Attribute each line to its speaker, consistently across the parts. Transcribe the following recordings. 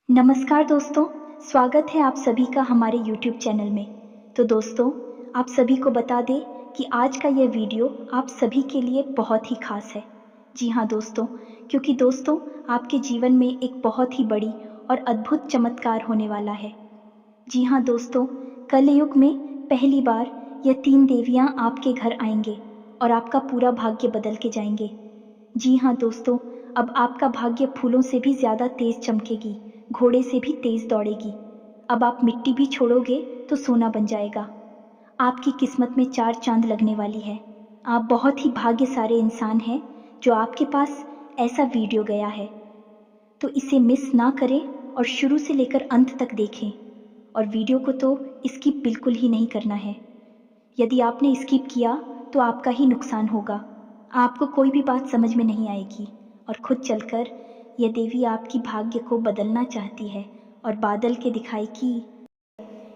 Speaker 1: नमस्कार दोस्तों, स्वागत है आप सभी का हमारे YouTube चैनल में। तो दोस्तों, आप सभी को बता दें कि आज का यह वीडियो आप सभी के लिए बहुत ही खास है। जी हाँ दोस्तों, क्योंकि दोस्तों आपके जीवन में एक बहुत ही बड़ी और अद्भुत चमत्कार होने वाला है। जी हाँ दोस्तों, कलयुग में पहली बार यह 3 देवियाँ आपके घर आएंगे और आपका पूरा भाग्य बदल के जाएंगे। जी हाँ दोस्तों, अब आपका भाग्य फूलों से भी ज़्यादा तेज चमकेगी, घोड़े से भी तेज दौड़ेगी। अब आप मिट्टी भी छोड़ोगे तो सोना बन जाएगा। आपकी किस्मत में 4 चांद लगने वाली है। आप बहुत ही भाग्यशाली इंसान हैं जो आपके पास ऐसा वीडियो गया है। तो इसे मिस ना करें और शुरू से लेकर अंत तक देखें। और वीडियो को तो स्किप बिल्कुल ही नहीं करना है। यदि आपने स्किप किया तो आपका ही नुकसान होगा। आपको कोई भी बात समझ में नहीं आएगी और खुद चलकर यह देवी आपकी भाग्य को बदलना चाहती है और बादल के दिखाएगी,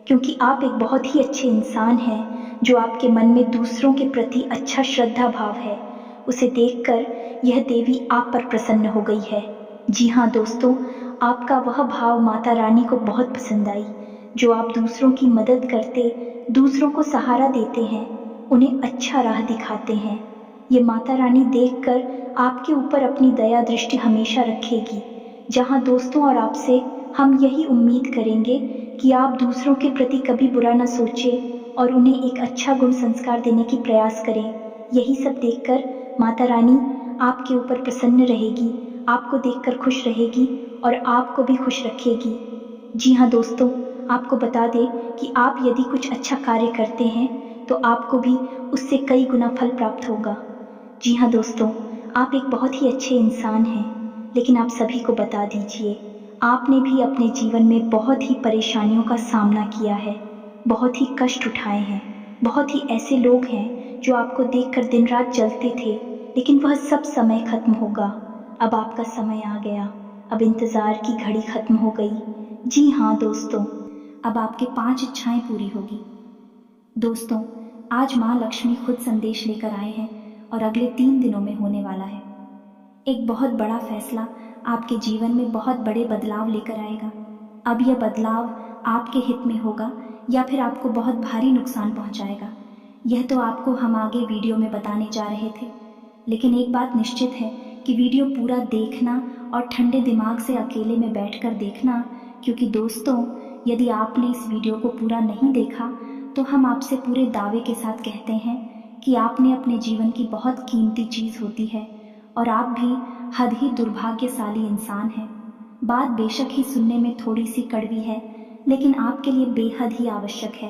Speaker 1: क्योंकि आप एक बहुत ही अच्छे इंसान हैं जो आपके मन में दूसरों के प्रति अच्छा श्रद्धा भाव है। उसे देखकर यह देवी आप पर प्रसन्न हो गई है। जी हाँ दोस्तों, आपका वह भाव माता रानी को बहुत पसंद आई, जो आप दूसरों की मदद करते, दूसरों को सहारा देते हैं, उन्हें अच्छा राह दिखाते हैं। ये माता रानी देखकर आपके ऊपर अपनी दया दृष्टि हमेशा रखेगी। जहाँ दोस्तों और आपसे हम यही उम्मीद करेंगे कि आप दूसरों के प्रति कभी बुरा न सोचें और उन्हें एक अच्छा गुण संस्कार देने की प्रयास करें। यही सब देखकर माता रानी आपके ऊपर प्रसन्न रहेगी, आपको देखकर खुश रहेगी और आपको भी खुश रखेगी। जी हाँ दोस्तों, आपको बता दें कि आप यदि कुछ अच्छा कार्य करते हैं तो आपको भी उससे कई गुना फल प्राप्त होगा। जी हाँ दोस्तों, आप एक बहुत ही अच्छे इंसान हैं, लेकिन आप सभी को बता दीजिए, आपने भी अपने जीवन में बहुत ही परेशानियों का सामना किया है, बहुत ही कष्ट उठाए हैं। बहुत ही ऐसे लोग हैं जो आपको देखकर दिन रात जलते थे, लेकिन वह सब समय खत्म होगा। अब आपका समय आ गया, अब इंतज़ार की घड़ी खत्म हो गई। जी हाँ दोस्तों, अब आपके 5 इच्छाएं पूरी होगी। दोस्तों, आज माँ लक्ष्मी खुद संदेश लेकर आए हैं और अगले 3 दिनों में होने वाला है। एक बहुत बड़ा फैसला आपके जीवन में बहुत बड़े बदलाव लेकर आएगा। अब यह बदलाव आपके हित में होगा या फिर आपको बहुत भारी नुकसान पहुंचाएगा, यह तो आपको हम आगे वीडियो में बताने जा रहे थे। लेकिन एक बात निश्चित है कि वीडियो पूरा देखना और ठंडे दिमाग से अकेले में बैठकर देखना, क्योंकि दोस्तों यदि आपने इस वीडियो को पूरा नहीं देखा तो हम आपसे पूरे दावे के साथ कहते हैं कि आपने अपने जीवन की बहुत कीमती चीज़ होती है और आप भी हद ही दुर्भाग्यशाली इंसान हैं। बात बेशक ही सुनने में थोड़ी सी कड़वी है, लेकिन आपके लिए बेहद ही आवश्यक है,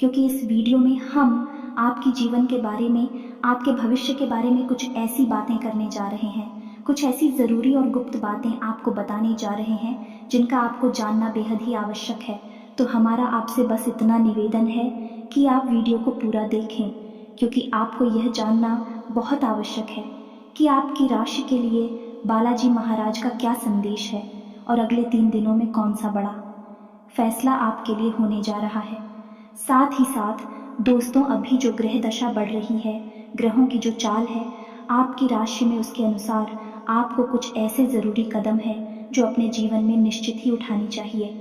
Speaker 1: क्योंकि इस वीडियो में हम आपके जीवन के बारे में, आपके भविष्य के बारे में कुछ ऐसी बातें करने जा रहे हैं, कुछ ऐसी ज़रूरी और गुप्त बातें आपको बताने जा रहे हैं जिनका आपको जानना बेहद ही आवश्यक है। तो हमारा आपसे बस इतना निवेदन है कि आप वीडियो को पूरा देखें, क्योंकि आपको यह जानना बहुत आवश्यक है कि आपकी राशि के लिए बालाजी महाराज का क्या संदेश है और अगले 3 दिनों में कौन सा बड़ा फैसला आपके लिए होने जा रहा है। साथ ही साथ दोस्तों, अभी जो ग्रह दशा बढ़ रही है, ग्रहों की जो चाल है आपकी राशि में, उसके अनुसार आपको कुछ ऐसे ज़रूरी कदम है जो अपने जीवन में निश्चित ही उठानी चाहिए।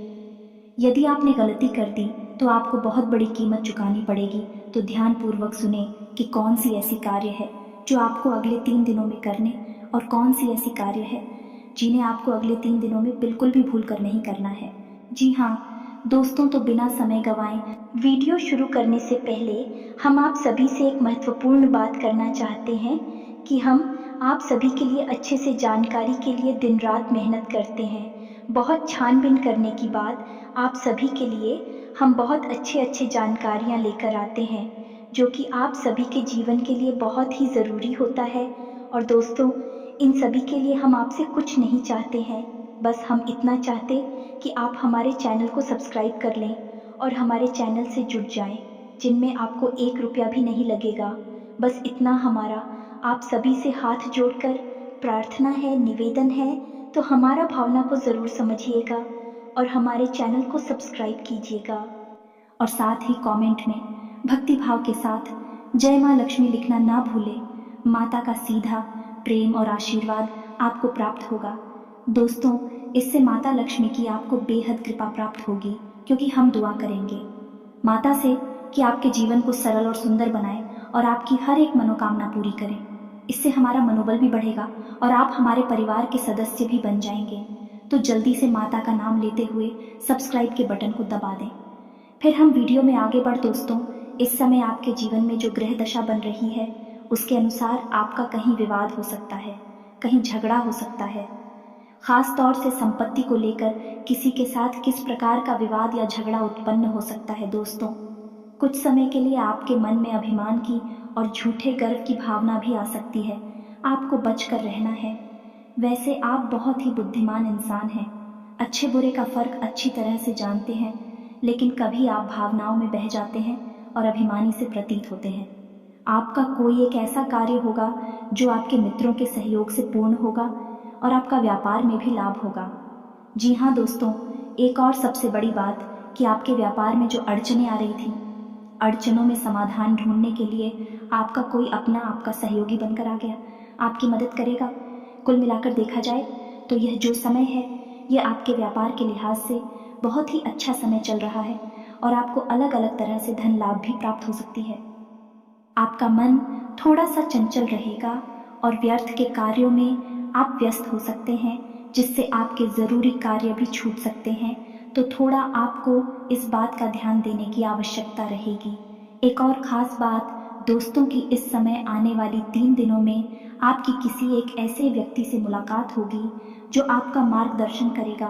Speaker 1: यदि आपने गलती कर दी तो आपको बहुत बड़ी कीमत चुकानी पड़ेगी। तो ध्यानपूर्वक सुने कि कौन सी ऐसी कार्य है जो आपको अगले 3 दिनों में करने, और कौन सी ऐसी कार्य है जिन्हें आपको अगले 3 दिनों में बिल्कुल भी भूल कर नहीं करना है। जी हाँ दोस्तों, तो बिना समय गंवाए वीडियो शुरू करने से पहले हम आप सभी से एक महत्वपूर्ण बात करना चाहते हैं कि हम आप सभी के लिए अच्छे से जानकारी के लिए दिन रात मेहनत करते हैं। बहुत छानबीन करने के बाद आप सभी के लिए हम बहुत अच्छे अच्छे जानकारियाँ लेकर आते हैं, जो कि आप सभी के जीवन के लिए बहुत ही ज़रूरी होता है। और दोस्तों, इन सभी के लिए हम आपसे कुछ नहीं चाहते हैं, बस हम इतना चाहते कि आप हमारे चैनल को सब्सक्राइब कर लें और हमारे चैनल से जुड़ जाएं, जिनमें आपको 1 रुपया भी नहीं लगेगा। बस इतना हमारा आप सभी से हाथ जोड़कर प्रार्थना है, निवेदन है। तो हमारा भावना को ज़रूर समझिएगा और हमारे चैनल को सब्सक्राइब कीजिएगा, और साथ ही कमेंट में भक्ति भाव के साथ जय माँ लक्ष्मी लिखना ना भूलें। माता का सीधा प्रेम और आशीर्वाद आपको प्राप्त होगा। दोस्तों, इससे माता लक्ष्मी की आपको बेहद कृपा प्राप्त होगी, क्योंकि हम दुआ करेंगे माता से कि आपके जीवन को सरल और सुंदर बनाए और आपकी हर एक मनोकामना पूरी करें। इससे हमारा मनोबल भी बढ़ेगा और आप हमारे परिवार के सदस्य भी बन जाएंगे। तो जल्दी से माता का नाम लेते हुए सब्सक्राइब के बटन को दबा दें। फिर हम वीडियो में आगे बढ़। दोस्तों, इस समय आपके जीवन में जो ग्रह दशा बन रही है उसके अनुसार आपका कहीं विवाद हो सकता है, कहीं झगड़ा हो सकता है। खास तौर से संपत्ति को लेकर किसी के साथ किस प्रकार का विवाद या झगड़ा उत्पन्न हो सकता है। दोस्तों, कुछ समय के लिए आपके मन में अभिमान की और झूठे गर्व की भावना भी आ सकती है। आपको बचकर रहना है। वैसे आप बहुत ही बुद्धिमान इंसान हैं, अच्छे बुरे का फर्क अच्छी तरह से जानते हैं, लेकिन कभी आप भावनाओं में बह जाते हैं और अभिमानी से प्रतीत होते हैं। आपका कोई एक ऐसा कार्य होगा जो आपके मित्रों के सहयोग से पूर्ण होगा और आपका व्यापार में भी लाभ होगा। जी हाँ दोस्तों, एक और सबसे बड़ी बात कि आपके व्यापार में जो अड़चनें आ रही थी, अड़चनों में समाधान ढूंढने के लिए आपका कोई अपना आपका सहयोगी बनकर आ गया, आपकी मदद करेगा। कुल मिलाकर देखा जाए तो यह जो समय है यह आपके व्यापार के लिहाज से बहुत ही अच्छा समय चल रहा है और आपको अलग अलग तरह से धन लाभ भी प्राप्त हो सकती है। आपका मन थोड़ा सा चंचल रहेगा और व्यर्थ के कार्यों में आप व्यस्त हो सकते हैं, जिससे आपके ज़रूरी कार्य भी छूट सकते हैं। तो थोड़ा आपको इस बात का ध्यान देने की आवश्यकता रहेगी। एक और ख़ास बात दोस्तों की, इस समय आने वाली 3 दिनों में आपकी किसी एक ऐसे व्यक्ति से मुलाकात होगी जो आपका मार्गदर्शन करेगा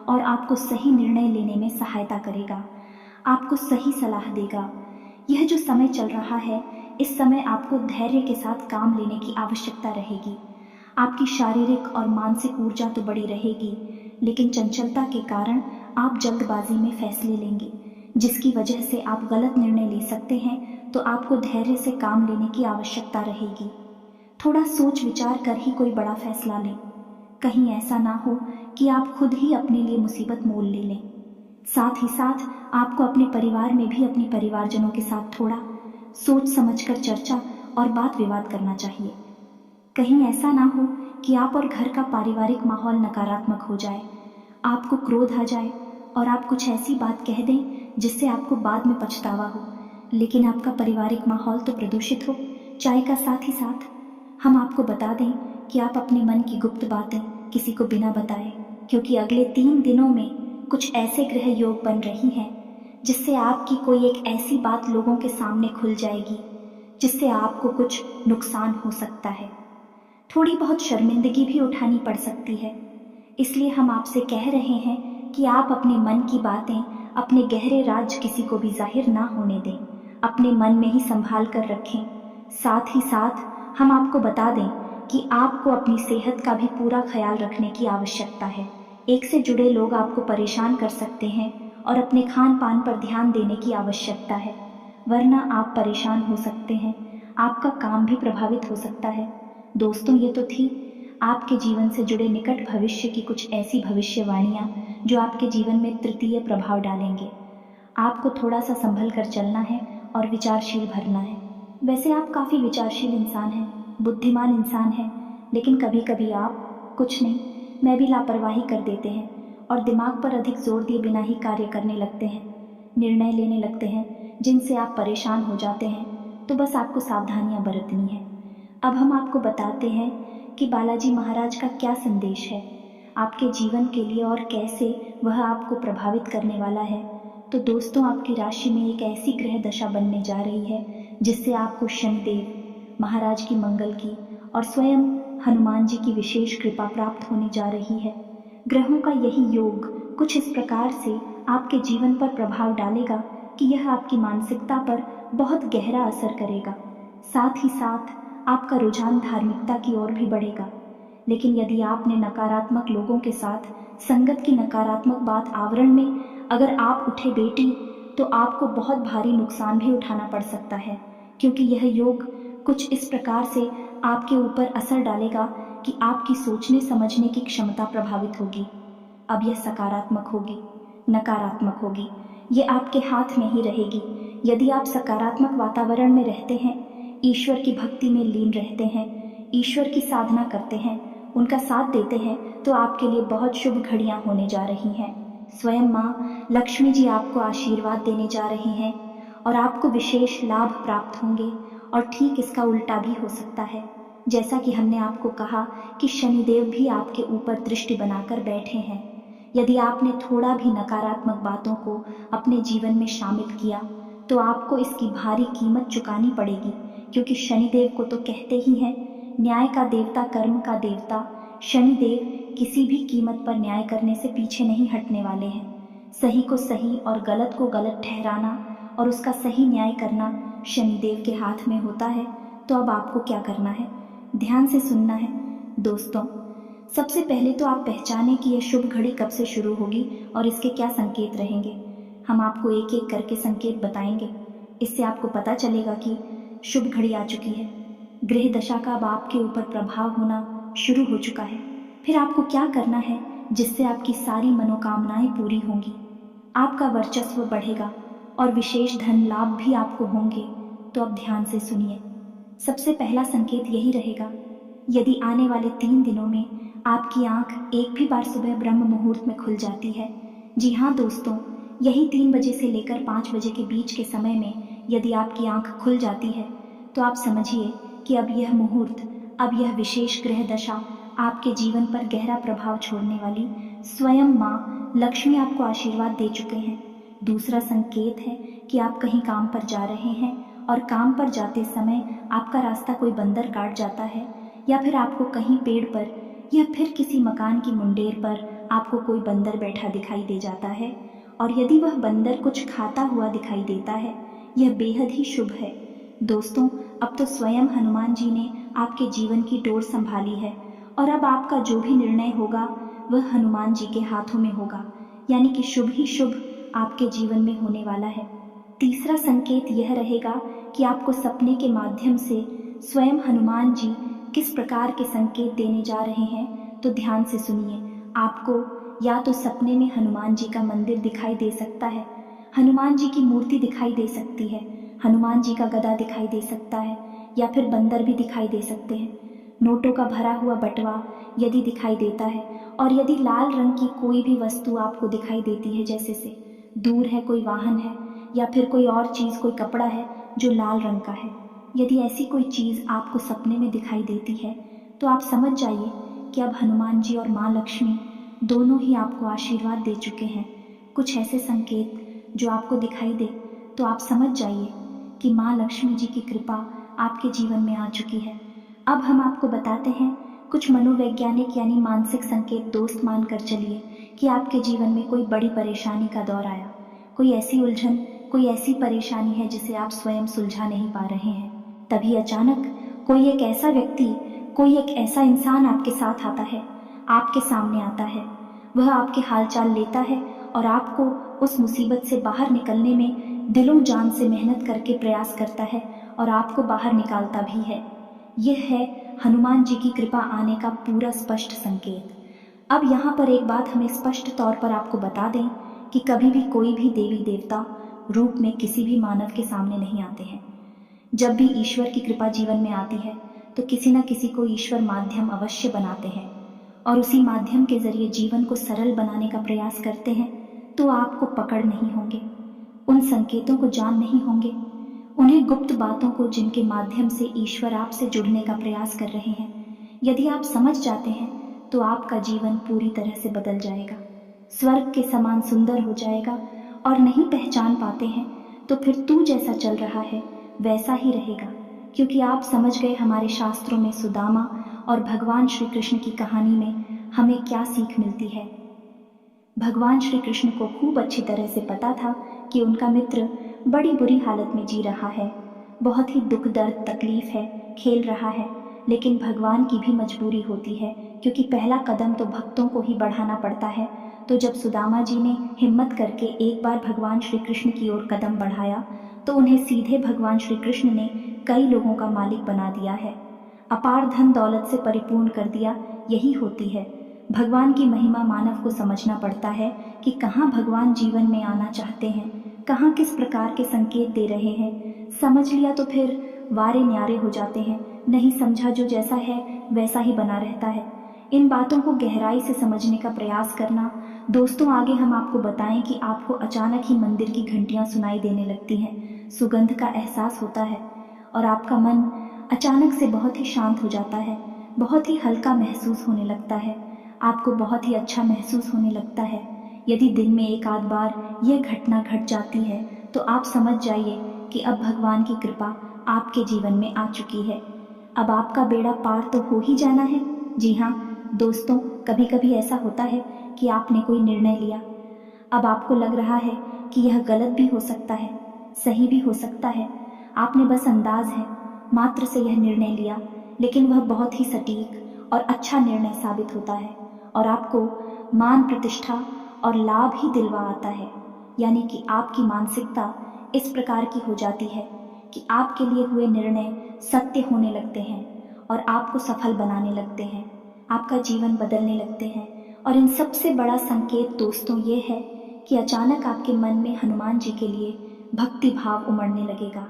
Speaker 1: और आपको सही निर्णय लेने में सहायता करेगा, आपको सही सलाह देगा। यह जो समय चल रहा है, इस समय आपको धैर्य के साथ काम लेने की आवश्यकता रहेगी। आपकी शारीरिक और मानसिक ऊर्जा तो बड़ी रहेगी, लेकिन चंचलता के कारण आप जल्दबाजी में फैसले लेंगे, जिसकी वजह से आप गलत निर्णय ले सकते हैं। तो आपको धैर्य से काम लेने की आवश्यकता रहेगी। थोड़ा सोच विचार कर ही कोई बड़ा फैसला लें, कहीं ऐसा ना हो कि आप खुद ही अपने लिए मुसीबत मोल ले लें। साथ ही साथ आपको अपने परिवार में भी अपने परिवारजनों के साथ थोड़ा सोच समझकर चर्चा और बात विवाद करना चाहिए। कहीं ऐसा ना हो कि आप और घर का पारिवारिक माहौल नकारात्मक हो जाए, आपको क्रोध आ जाए और आप कुछ ऐसी बात कह दें जिससे आपको बाद में पछतावा हो, लेकिन आपका पारिवारिक माहौल तो प्रदूषित हो। चाय का साथ ही साथ हम आपको बता दें कि आप अपने मन की गुप्त बातें किसी को बिना बताए, क्योंकि अगले 3 दिनों में कुछ ऐसे ग्रह योग बन रही हैं जिससे आपकी कोई एक ऐसी बात लोगों के सामने खुल जाएगी जिससे आपको कुछ नुकसान हो सकता है। थोड़ी बहुत शर्मिंदगी भी उठानी पड़ सकती है। इसलिए हम आपसे कह रहे हैं कि आप अपने मन की बातें, अपने गहरे राज किसी को भी जाहिर ना होने दें, अपने मन में ही संभाल कर रखें। साथ ही साथ हम आपको बता दें कि आपको अपनी सेहत का भी पूरा ख्याल रखने की आवश्यकता है। एक से जुड़े लोग आपको परेशान कर सकते हैं और अपने खान पान पर ध्यान देने की आवश्यकता है, वरना आप परेशान हो सकते हैं, आपका काम भी प्रभावित हो सकता है। दोस्तों, ये तो थी आपके जीवन से जुड़े निकट भविष्य की कुछ ऐसी भविष्यवाणियाँ जो आपके जीवन में तृतीय प्रभाव डालेंगे। आपको थोड़ा सा संभल कर चलना है और विचारशील भरना है। वैसे आप काफ़ी विचारशील इंसान हैं, बुद्धिमान इंसान हैं, लेकिन कभी कभी आप कुछ नहीं, मैं भी लापरवाही कर देते हैं और दिमाग पर अधिक जोर दिए बिना ही कार्य करने लगते हैं, निर्णय लेने लगते हैं जिनसे आप परेशान हो जाते हैं। तो बस आपको सावधानियाँ बरतनी है। अब हम आपको बताते हैं कि बालाजी महाराज का क्या संदेश है आपके जीवन के लिए और कैसे वह आपको प्रभावित करने वाला है। तो दोस्तों, आपकी राशि में एक ऐसी ग्रह दशा बनने जा रही है जिससे आपको शनिदेव महाराज की, मंगल की और स्वयं हनुमान जी की विशेष कृपा प्राप्त होने जा रही है। ग्रहों का यही योग कुछ इस प्रकार से आपके जीवन पर प्रभाव डालेगा कि यह आपकी मानसिकता पर बहुत गहरा असर करेगा। साथ ही साथ आपका रुझान धार्मिकता की ओर भी बढ़ेगा। लेकिन यदि आपने नकारात्मक लोगों के साथ संगत की नकारात्मक बात आवरण में अगर आप उठे बेटी, तो आपको बहुत भारी नुकसान भी उठाना पड़ सकता है, क्योंकि यह योग कुछ इस प्रकार से आपके ऊपर असर डालेगा कि आपकी सोचने समझने की क्षमता प्रभावित होगी। अब यह सकारात्मक होगी, नकारात्मक होगी, ये आपके हाथ में ही रहेगी। यदि आप सकारात्मक वातावरण में रहते हैं, ईश्वर की भक्ति में लीन रहते हैं, ईश्वर की साधना करते हैं उनका साथ देते हैं तो आपके लिए बहुत शुभ घड़ियां होने जा रही हैं। स्वयं माँ लक्ष्मी जी आपको आशीर्वाद देने जा रही हैं और आपको विशेष लाभ प्राप्त होंगे। और ठीक इसका उल्टा भी हो सकता है। जैसा कि हमने आपको कहा कि शनिदेव भी आपके ऊपर दृष्टि बनाकर बैठे हैं। यदि आपने थोड़ा भी नकारात्मक बातों को अपने जीवन में शामिल किया तो आपको इसकी भारी कीमत चुकानी पड़ेगी, क्योंकि शनिदेव को तो कहते ही हैं न्याय का देवता, कर्म का देवता। शनिदेव किसी भी कीमत पर न्याय करने से पीछे नहीं हटने वाले हैं। सही को सही और गलत को गलत ठहराना और उसका सही न्याय करना शनिदेव के हाथ में होता है। तो अब आपको क्या करना है, ध्यान से सुनना है दोस्तों। सबसे पहले तो आप पहचानें कि यह शुभ घड़ी कब से शुरू होगी और इसके क्या संकेत रहेंगे। हम आपको एक एक करके संकेत बताएंगे। इससे आपको पता चलेगा कि शुभ घड़ी आ चुकी है। ग्रह दशा का अब आपके ऊपर प्रभाव होना शुरू हो चुका है। फिर आपको क्या करना है जिससे आपकी सारी मनोकामनाएं पूरी होंगी। आपका वर्चस्व बढ़ेगा और विशेष धन लाभ भी आपको होंगे। तो अब ध्यान से सुनिए। सबसे पहला संकेत यही रहेगा, यदि आने वाले 3 दिनों में आपकी आंख एक भी बार सुबह ब्रह्म मुहूर्त में खुल जाती है। जी हाँ दोस्तों, यही 3 बजे से लेकर 5 बजे के बीच के समय में यदि आपकी आंख खुल जाती है तो आप समझिए कि अब यह मुहूर्त, अब यह विशेष ग्रह दशा आपके जीवन पर गहरा प्रभाव छोड़ने वाली स्वयं माँ लक्ष्मी आपको आशीर्वाद दे चुके हैं। दूसरा संकेत है कि आप कहीं काम पर जा रहे हैं और काम पर जाते समय आपका रास्ता कोई बंदर काट जाता है, या फिर आपको कहीं पेड़ पर या फिर किसी मकान की मुंडेर पर आपको कोई बंदर बैठा दिखाई दे जाता है। और यदि वह बंदर कुछ खाता हुआ दिखाई देता है, यह बेहद ही शुभ है दोस्तों। अब तो स्वयं हनुमान जी ने आपके जीवन की डोर संभाली है और अब आपका जो भी निर्णय होगा वह हनुमान जी के हाथों में होगा, यानी कि शुभ ही शुभ आपके जीवन में होने वाला है। तीसरा संकेत यह रहेगा कि आपको सपने के माध्यम से स्वयं हनुमान जी किस प्रकार के संकेत देने जा रहे हैं। तो ध्यान से सुनिए। आपको या तो सपने में हनुमान जी का मंदिर दिखाई दे सकता है, हनुमान जी की मूर्ति दिखाई दे सकती है, हनुमान जी का गदा दिखाई दे सकता है, या फिर बंदर भी दिखाई दे सकते हैं। नोटों का भरा हुआ बटवा यदि दिखाई देता है, और यदि लाल रंग की कोई भी वस्तु आपको दिखाई देती है, जैसे से दूर है कोई वाहन है या फिर कोई और चीज़, कोई कपड़ा है जो लाल रंग का है, यदि ऐसी कोई चीज़ आपको सपने में दिखाई देती है तो आप समझ जाइए कि अब हनुमान जी और माँ लक्ष्मी दोनों ही आपको आशीर्वाद दे चुके हैं। कुछ ऐसे संकेत जो आपको दिखाई दे तो आप समझ जाइए कि माँ लक्ष्मी जी की कृपा आपके जीवन में आ चुकी है। अब हम आपको बताते हैं कुछ मनोवैज्ञानिक यानी मानसिक संकेत। दोस्त मानकर चलिए कि आपके जीवन में कोई बड़ी परेशानी का दौर आया, कोई ऐसी उलझन, कोई ऐसी परेशानी है जिसे आप स्वयं सुलझा नहीं पा रहे हैं। तभी अचानक कोई एक ऐसा व्यक्ति, कोई एक ऐसा इंसान आपके साथ आता है, आपके सामने आता है। वह आपके हालचाल लेता है और आपको उस मुसीबत से बाहर निकलने में दिलों जान से मेहनत करके प्रयास करता है और आपको बाहर निकालता भी है। यह है हनुमान जी की कृपा आने का पूरा स्पष्ट संकेत। अब यहाँ पर एक बात हमें स्पष्ट तौर पर आपको बता दें कि कभी भी कोई भी देवी देवता रूप में किसी भी मानव के सामने नहीं आते हैं। जब भी ईश्वर की कृपा जीवन में आती है तो किसी न किसी को ईश्वर माध्यम अवश्य बनाते हैं और उसी माध्यम के जरिए जीवन को सरल बनाने का प्रयास करते हैं। तो आपको पकड़ नहीं होंगे, उन संकेतों को जान नहीं होंगे, उन्हें गुप्त बातों को जिनके माध्यम से ईश्वर आपसे जुड़ने का प्रयास कर रहे हैं। यदि आप समझ जाते हैं तो आपका जीवन पूरी तरह से बदल जाएगा, स्वर्ग के समान सुंदर हो जाएगा। और नहीं पहचान पाते हैं तो फिर तू जैसा चल रहा है वैसा ही रहेगा, क्योंकि आप समझ गए हमारे शास्त्रों में सुदामा और भगवान श्री कृष्ण की कहानी में हमें क्या सीख मिलती है। भगवान श्री कृष्ण को खूब अच्छी तरह से पता था कि उनका मित्र बड़ी बुरी हालत में जी रहा है, बहुत ही दुख दर्द तकलीफ है, खेल रहा है, लेकिन भगवान की भी मजबूरी होती है, क्योंकि पहला कदम तो भक्तों को ही बढ़ाना पड़ता है। तो जब सुदामा जी ने हिम्मत करके एक बार भगवान श्री कृष्ण की ओर कदम बढ़ाया तो उन्हें सीधे भगवान श्री कृष्ण ने कई लोगों का मालिक बना दिया है, अपार धन दौलत से परिपूर्ण कर दिया। यही होती है भगवान की महिमा। मानव को समझना पड़ता है कि कहाँ भगवान जीवन में आना चाहते हैं, कहाँ किस प्रकार के संकेत दे रहे हैं। समझ लिया तो फिर वारे न्यारे हो जाते हैं, नहीं समझा जो जैसा है वैसा ही बना रहता है। इन बातों को गहराई से समझने का प्रयास करना। दोस्तों, आगे हम आपको बताएं कि आपको अचानक ही मंदिर की घंटियां सुनाई देने लगती हैं, सुगंध का एहसास होता है और आपका मन अचानक से बहुत ही शांत हो जाता है, बहुत ही हल्का महसूस होने लगता है, आपको बहुत ही अच्छा महसूस होने लगता है। यदि दिन में एक आध बार यह घटना घट जाती है तो आप समझ जाइए कि अब भगवान की कृपा आपके जीवन में आ चुकी है। अब आपका बेड़ा पार तो हो ही जाना है। जी हाँ दोस्तों, कभी कभी ऐसा होता है कि आपने कोई निर्णय लिया, अब आपको लग रहा है कि यह गलत भी हो सकता है, सही भी हो सकता है। आपने बस अंदाज है मात्र से यह निर्णय लिया, लेकिन वह बहुत ही सटीक और अच्छा निर्णय साबित होता है और आपको मान प्रतिष्ठा और लाभ ही दिलवा आता है। यानी कि आपकी मानसिकता इस प्रकार की हो जाती है कि आपके लिए हुए निर्णय सत्य होने लगते हैं और आपको सफल बनाने लगते हैं, आपका जीवन बदलने लगते हैं। और इन सबसे बड़ा संकेत दोस्तों ये है कि अचानक आपके मन में हनुमान जी के लिए भक्ति भाव उमड़ने लगेगा,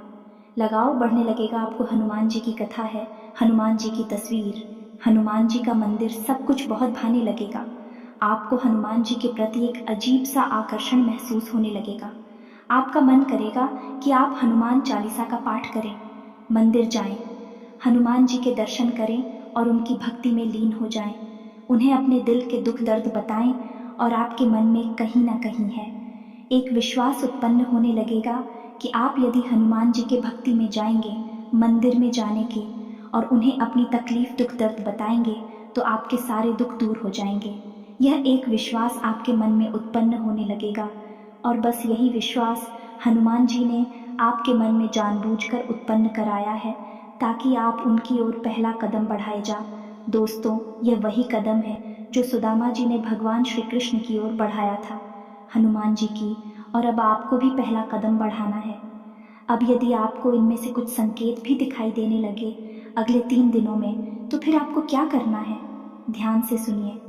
Speaker 1: लगाव बढ़ने लगेगा। आपको हनुमान जी की कथा है, हनुमान जी की तस्वीर, हनुमान जी का मंदिर, सब कुछ बहुत भाने लगेगा। आपको हनुमान जी के प्रति एक अजीब सा आकर्षण महसूस होने लगेगा। आपका मन करेगा कि आप हनुमान चालीसा का पाठ करें, मंदिर जाएं, हनुमान जी के दर्शन करें और उनकी भक्ति में लीन हो जाएं, उन्हें अपने दिल के दुख दर्द बताएं और आपके मन में कहीं ना कहीं है एक विश्वास उत्पन्न होने लगेगा कि आप यदि हनुमान जी के भक्ति में जाएंगे, मंदिर में जाने के, और उन्हें अपनी तकलीफ दुख दर्द बताएंगे तो आपके सारे दुख दूर हो जाएंगे। यह एक विश्वास आपके मन में उत्पन्न होने लगेगा और बस यही विश्वास हनुमान जी ने आपके मन में जानबूझकर उत्पन्न कराया है ताकि आप उनकी ओर पहला कदम बढ़ाए जा। दोस्तों, यह वही कदम है जो सुदामा जी ने भगवान श्री कृष्ण की ओर बढ़ाया था, हनुमान जी की, और अब आपको भी पहला कदम बढ़ाना है। अब यदि आपको इनमें से कुछ संकेत भी दिखाई देने लगे अगले 3 दिनों में, तो फिर आपको क्या करना है? ध्यान से सुनिए।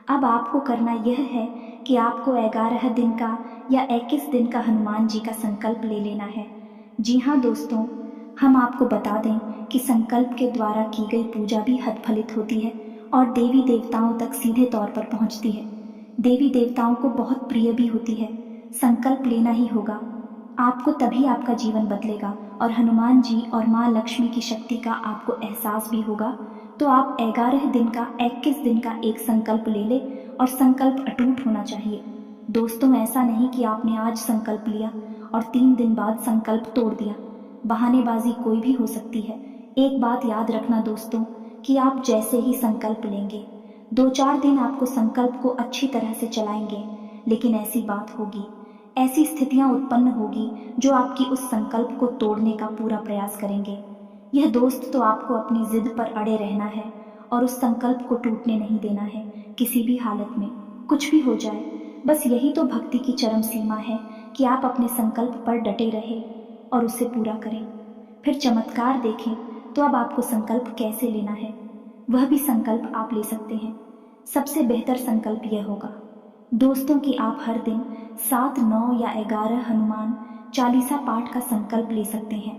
Speaker 1: अब आपको करना यह है कि आपको 11 दिन का या 21 दिन का हनुमान जी का संकल्प ले लेना है। जी हाँ दोस्तों, हम आपको बता दें कि संकल्प के द्वारा की गई पूजा भी हतफलित होती है और देवी देवताओं तक सीधे तौर पर पहुंचती है। देवी देवताओं को बहुत प्रिय भी होती है। संकल्प लेना ही होगा, आपको तभी आपका जीवन बदलेगा और हनुमान जी और माँ लक्ष्मी की शक्ति का आपको एहसास भी होगा। तो आप 11 दिन का 21 दिन का एक संकल्प ले ले और संकल्प अटूट होना चाहिए। दोस्तों, ऐसा नहीं कि आपने आज संकल्प लिया और 3 दिन बाद संकल्प तोड़ दिया। बहानेबाजी कोई भी हो सकती है। एक बात याद रखना दोस्तों कि आप जैसे ही संकल्प लेंगे 2-4 दिन आपको संकल्प को अच्छी तरह से चलाएंगे, लेकिन ऐसी बात होगी, ऐसी स्थितियां उत्पन्न होगी जो आपकी उस संकल्प को तोड़ने का पूरा प्रयास करेंगे। यह दोस्त तो आपको अपनी जिद पर अड़े रहना है और उस संकल्प को टूटने नहीं देना है किसी भी हालत में, कुछ भी हो जाए। बस यही तो भक्ति की चरम सीमा है कि आप अपने संकल्प पर डटे रहे और उसे पूरा करें। फिर चमत्कार देखें। तो अब आपको संकल्प कैसे लेना है, वह भी संकल्प आप ले सकते हैं। सबसे बेहतर संकल्प यह होगा दोस्तों कि आप हर दिन 7, 9 या 11 हनुमान चालीसा पाठ का संकल्प ले सकते हैं।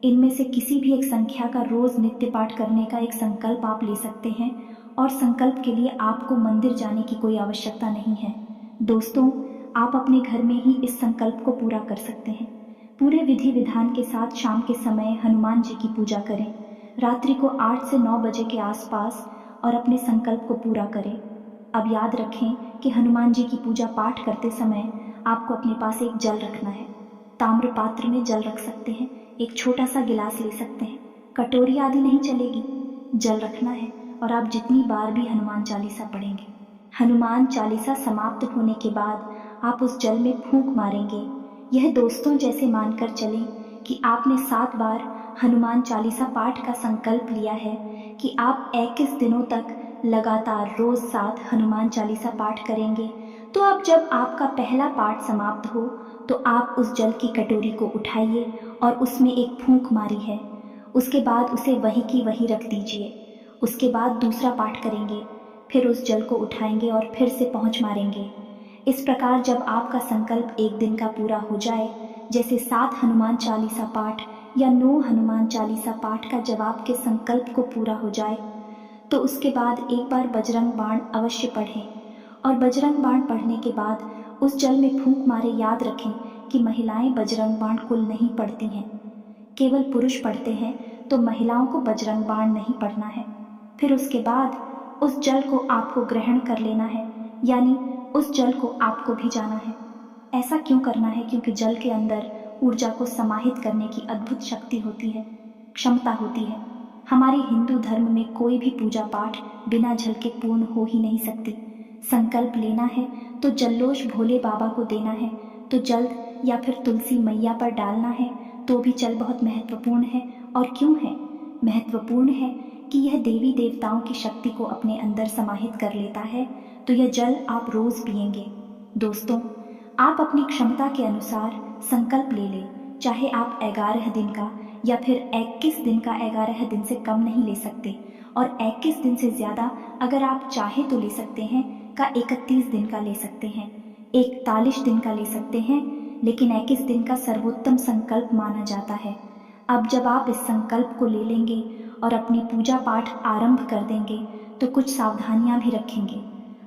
Speaker 1: इनमें से किसी भी एक संख्या का रोज नित्य पाठ करने का एक संकल्प आप ले सकते हैं और संकल्प के लिए आपको मंदिर जाने की कोई आवश्यकता नहीं है। दोस्तों, आप अपने घर में ही इस संकल्प को पूरा कर सकते हैं। पूरे विधि विधान के साथ शाम के समय हनुमान जी की पूजा करें, रात्रि को 8 से 9 बजे के आसपास, और अपने संकल्प को पूरा करें। अब याद रखें कि हनुमान जी की पूजा पाठ करते समय आपको अपने पास एक जल रखना है। ताम्र पात्र में जल रख सकते हैं, एक छोटा सा गिलास ले सकते हैं, कटोरी आदि नहीं चलेगी, जल रखना है और आप जितनी बार भी हनुमान चालीसा पढ़ेंगे, हनुमान चालीसा समाप्त होने के बाद आप उस जल में फूंक मारेंगे। यह दोस्तों जैसे मानकर चलें कि आपने 7 बार हनुमान चालीसा पाठ का संकल्प लिया है कि आप 21 दिनों तक लगातार रोज 7 हनुमान चालीसा पाठ करेंगे। तो अब जब आपका पहला पाठ समाप्त हो तो आप उस जल की कटोरी को उठाइए और उसमें एक फूंक मारी है, उसके बाद उसे वही की वही रख दीजिए। उसके बाद दूसरा पाठ करेंगे, फिर उस जल को उठाएंगे और फिर से पहुँच मारेंगे। इस प्रकार जब आपका संकल्प एक दिन का पूरा हो जाए, जैसे 7 हनुमान चालीसा पाठ या 9 हनुमान चालीसा पाठ का जब आपके संकल्प को पूरा हो जाए, तो उसके बाद एक बार बजरंग बाण अवश्य पढ़ें। और बजरंग बाण पढ़ने के बाद उस जल में फूंक मारे याद रखें कि महिलाएं बजरंग बाण कुल नहीं पढ़ती हैं, केवल पुरुष पढ़ते हैं, तो महिलाओं को बजरंग बाण नहीं पढ़ना है। फिर उसके बाद उस जल को आपको ग्रहण कर लेना है, यानी उस जल को आपको भी जाना है। ऐसा क्यों करना है? क्योंकि जल के अंदर ऊर्जा को समाहित करने की अद्भुत शक्ति होती है, क्षमता होती है। हमारे हिंदू धर्म में कोई भी पूजा पाठ बिना जल के पूर्ण हो ही नहीं सकती। संकल्प लेना है तो जल्लोश भोले बाबा को देना है, तो जल या फिर तुलसी मैया पर डालना है, तो भी जल बहुत महत्वपूर्ण है। और क्यों है महत्वपूर्ण? है कि यह देवी देवताओं की शक्ति को अपने अंदर समाहित कर लेता है, तो यह जल आप रोज पिएंगे। दोस्तों, आप अपनी क्षमता के अनुसार संकल्प ले लें, चाहे आप 11 दिन का या फिर 21 दिन का, 11 दिन से कम नहीं ले सकते, और 21 दिन से ज़्यादा अगर आप चाहें तो ले सकते हैं, का 31 दिन का ले सकते हैं, 41 दिन का ले सकते हैं, लेकिन 21 दिन का सर्वोत्तम संकल्प माना जाता है। अब जब आप इस संकल्प को ले लेंगे और अपनी पूजा पाठ आरंभ कर देंगे, तो कुछ सावधानियां भी रखेंगे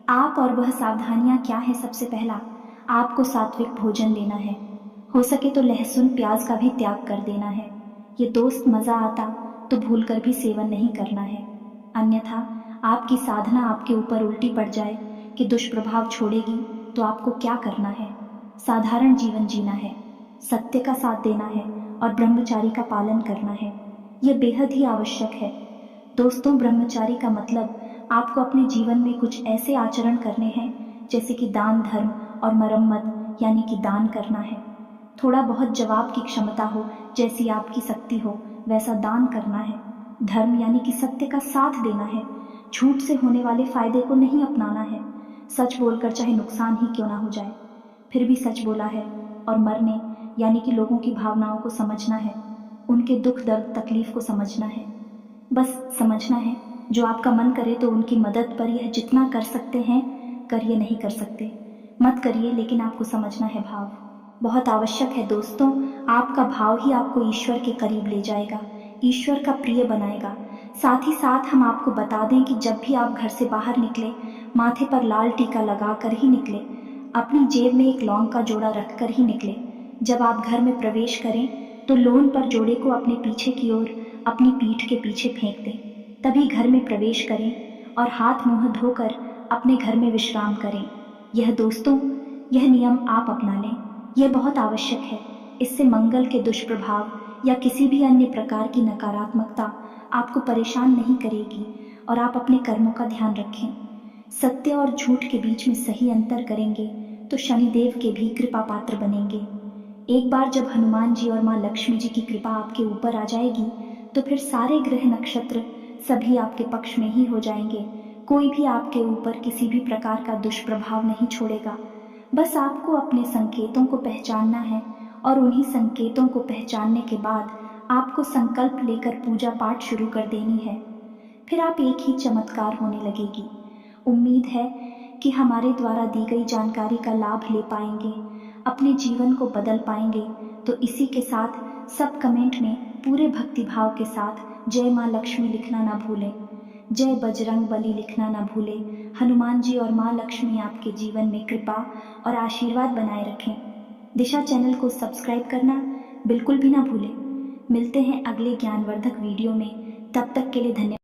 Speaker 1: आप। और वह सावधानियां क्या है? सबसे पहला, आपको सात्विक भोजन लेना है। हो सके तो लहसुन प्याज का भी त्याग कर देना है। ये दोस्त मज़ा आता तो भूलकर भी सेवन नहीं करना है, अन्यथा आपकी साधना आपके ऊपर उल्टी पड़ जाए कि दुष्प्रभाव छोड़ेगी, तो आपको क्या करना है? साधारण जीवन जीना है, सत्य का साथ देना है और ब्रह्मचारी का पालन करना है। यह बेहद ही आवश्यक है। दोस्तों, ब्रह्मचारी का मतलब आपको अपने जीवन में कुछ ऐसे आचरण करने हैं जैसे कि दान, धर्म और मरम्मत, यानी कि दान करना है। थोड़ा बहुत जवाब की क्षमता हो, जैसी आपकी शक्ति हो वैसा दान करना है। धर्म यानी कि सत्य का साथ देना है। झूठ से होने वाले फायदे को नहीं अपनाना है। सच बोलकर चाहे नुकसान ही क्यों ना हो जाए, फिर भी सच बोला है। और मरने यानी कि लोगों की भावनाओं को समझना है, उनके दुख दर्द तकलीफ को समझना है। बस समझना है, जो आपका मन करे तो उनकी मदद पर यह जितना कर सकते हैं करिए, नहीं कर सकते मत करिए, लेकिन आपको समझना है भाव बहुत आवश्यक है। दोस्तों, आपका भाव ही आपको ईश्वर के करीब ले जाएगा, ईश्वर का प्रिय बनाएगा। साथ ही साथ हम आपको बता दें कि जब भी आप घर से बाहर निकले, माथे पर लाल टीका लगा कर ही निकले, अपनी जेब में एक लौंग का जोड़ा रख कर ही निकले। जब आप घर में प्रवेश करें तो लोन पर जोड़े को अपने पीछे की ओर अपनी पीठ के पीछे फेंक दें, तभी घर में प्रवेश करें और हाथ मुंह धोकर अपने घर में विश्राम करें। यह नियम आप अपना लें, यह बहुत आवश्यक है। इससे मंगल के दुष्प्रभाव या किसी भी अन्य प्रकार की नकारात्मकता आपको परेशान नहीं करेगी और आप अपने कर्मों का ध्यान रखें। सत्य और झूठ के बीच में सही अंतर करेंगे तो शनिदेव के भी कृपा पात्र बनेंगे। एक बार जब हनुमान जी और माँ लक्ष्मी जी की कृपा आपके ऊपर आ जाएगी, तो फिर सारे ग्रह नक्षत्र सभी आपके पक्ष में ही हो जाएंगे। कोई भी आपके ऊपर किसी भी प्रकार का दुष्प्रभाव नहीं छोड़ेगा। बस आपको अपने संकेतों को पहचानना है, और उन्हीं संकेतों को पहचानने के बाद आपको संकल्प लेकर पूजा पाठ शुरू कर देनी है। फिर आप एक ही चमत्कार होने लगेगी। उम्मीद है कि हमारे द्वारा दी गई जानकारी का लाभ ले पाएंगे, अपने जीवन को बदल पाएंगे। तो इसी के साथ सब कमेंट में पूरे भक्तिभाव के साथ जय माँ लक्ष्मी लिखना ना भूलें, जय बजरंग बली लिखना ना भूलें। हनुमान जी और माँ लक्ष्मी आपके जीवन में कृपा और आशीर्वाद बनाए रखें। दिशा चैनल को सब्सक्राइब करना बिल्कुल भी ना भूलें। मिलते हैं अगले ज्ञानवर्धक वीडियो में, तब तक के लिए धन्यवाद।